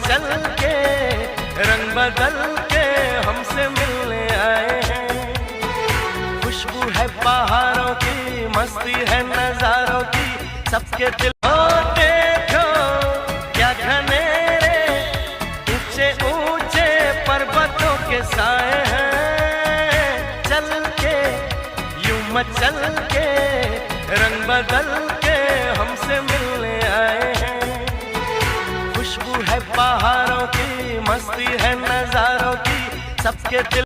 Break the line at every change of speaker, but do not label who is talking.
मचल के रंग बदल के हमसे मिलने आए हैं। खुशबू है पहाड़ों की, मस्ती है नजारों की, सबके दिल देखो क्या घनेरे ऊंचे ऊंचे पर्वतों के साए हैं। चल के यूं मचल के रंग बदल के हमसे मिलने आए हैं। खुशबू है पहाड़ों की, मस्ती है नजारों की, सबके दिल